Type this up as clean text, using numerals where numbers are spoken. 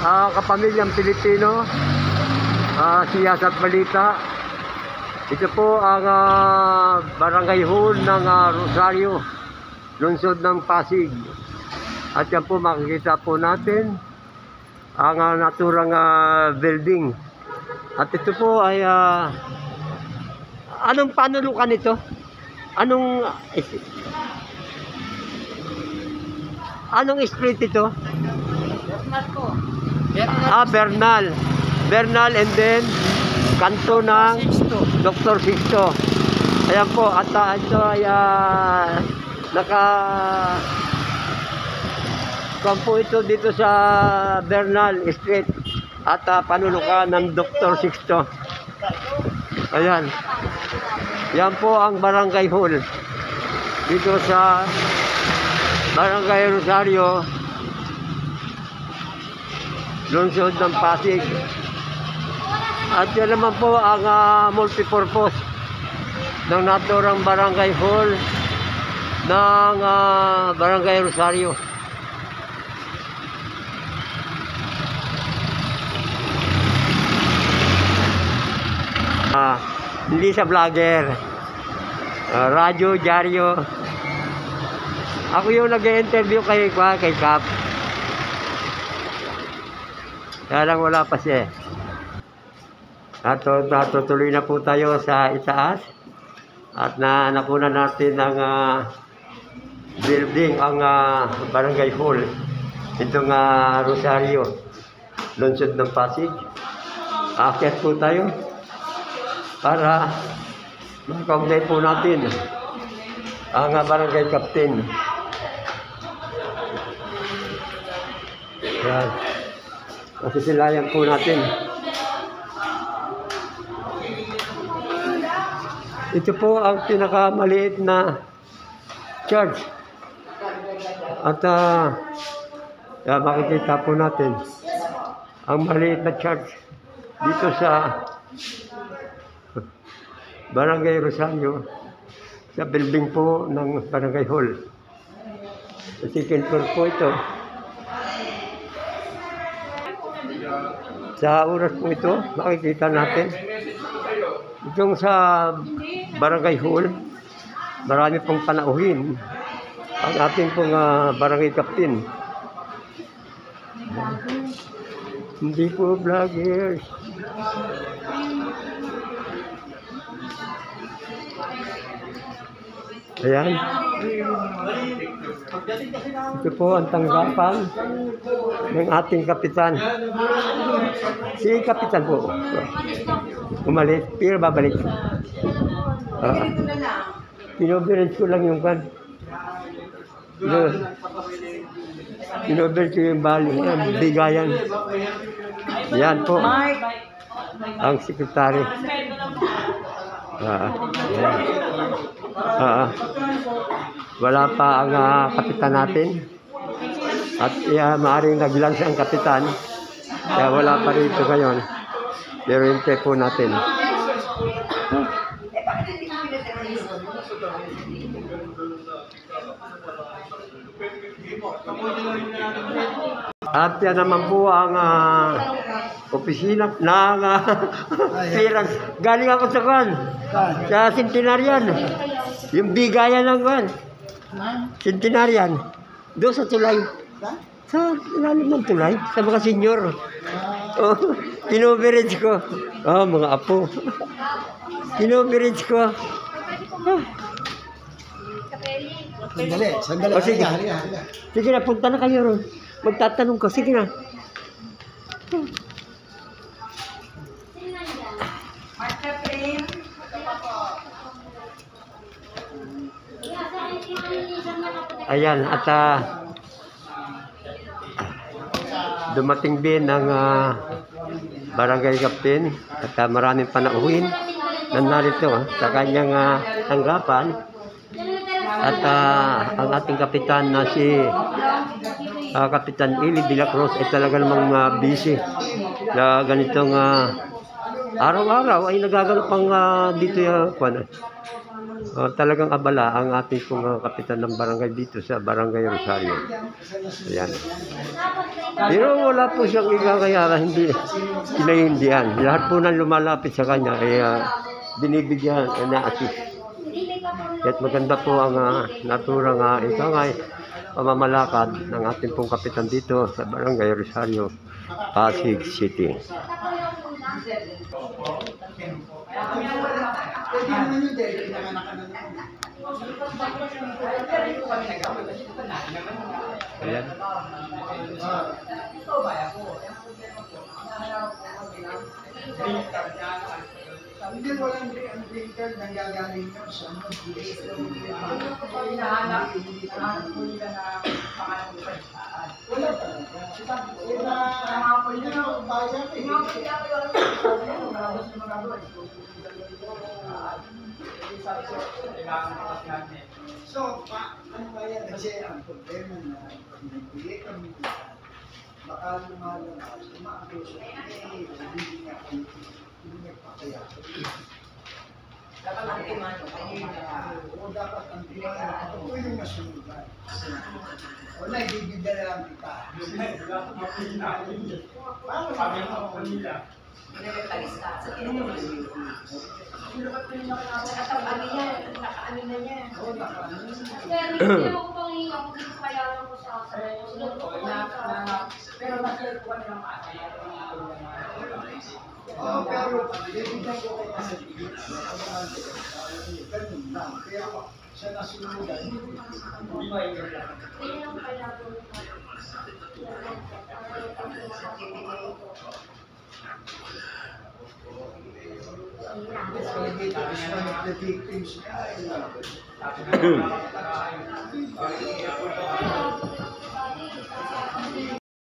kapamilyang Pilipino, siyas at balita. Ito po ang barangay hall ng Rosario, lungsod ng Pasig. At yan po makikita po natin ang naturang building. At ito po ay anong panulukan ito? Anong street ito? Bernal po. Bernal and then kanto ng Dr. Sixto. Ayan po, at ito ay kampo ito dito sa Bernal Street at panulukan ng Dr. Sixto. Ayan. Yan po ang barangay hall dito sa Barangay Rosario, lungsod ng Pasig. At yan naman po ang multipurpose ng naturang barangay hall ng Barangay Rosario. Hindi sa vlogger, radyo, dyaryo. Ako yung nag-interview kay Kap. Kaya lang wala pa siya. Natutuloy na po tayo sa itaas. At nakunan natin ang building, ang barangay hall. Itong Rosario, lungsod ng Pasig. Aakyat po tayo para makaugay po natin ang barangay captain. Yan. Masisilayan po natin. Ito po ang pinakamaliit na church. At makikita po natin ang maliit na church dito sa Barangay Rosario, sa building po ng Barangay Hall. Sa second floor po ito. Sa oras po ito, makikita natin itong sa Barangay Hall, marami pong panauhin ang ating pong barangay captain. Hindi po vloggers. Ayan. Ito po ang tanggapan ng ating kapitan. Si kapitan po. Umalis, pero babalik. Pinoberage ko lang yung kan. Pinoberage ko yung bali. Bigayan. Yan po. Ang sekretary. Wala pa ang kapitan natin. At maaaring naglansa ang kapitan. Kaya wala pa rito ngayon. Pero hintay po natin. At yan naman po ang opisina ng pirang. Galing ako sa kan. Sa Centenarian. Yung bigayan ng kan. Centenarian. Doon sa tulay. Sa ilalim ng tulay. Sa mga senior. Oh, pinoberage ko. Oh, mga apo. Pinoberage ko. Sandali. Oh, sige. Sige na, punta na kayo ron. Magtatanong ko. Sige na. Ayan, at dumating din ang barangay captain at maraming panauhin na narito sa kanyang tanggapan. At ang ating kapitan na si Kapitan Eli de la Cruz ay talaga namang busy na ganitong araw-araw ay nagaganap pang dito Talagang abala ang ating pong kapitan ng barangay dito sa Barangay Rosario. Ayan. Pero wala po siyang ikakayara, hindi pinahindihan. Lahat po ng lumalapit sa kanya ay binibigyan, na-assist. At maganda po ang naturang pamamalakad ng ating pong kapitan dito sa Barangay Rosario, Pasig City. Ayan. Hindi mo lang ang green card nang gagaling ka sa wala so, ano ba yan? Kasi ang problema na pinagpili kami baka lumalabas, umaabuso, hindi niya pa kaya. Dapat ang timano. O dapat ang timano. Ito yung masunugan. Wala, ibibigyan na lang kita. Paano kami ang kanila? Pinagtalis ka. Sa tinutulog. Nakaano niya. Nakaano na niya. Oo, nakaano niya. Pero hindi ako pangiyak, hindi ko kaya ko sa akin. Pero nasa-kuha ng ate. Oo, pero bibigyan ko kayo sa tigit. Ganun lang. Pero siya nasunugan. Kaya ang kaya ko. Is one of the victims niya.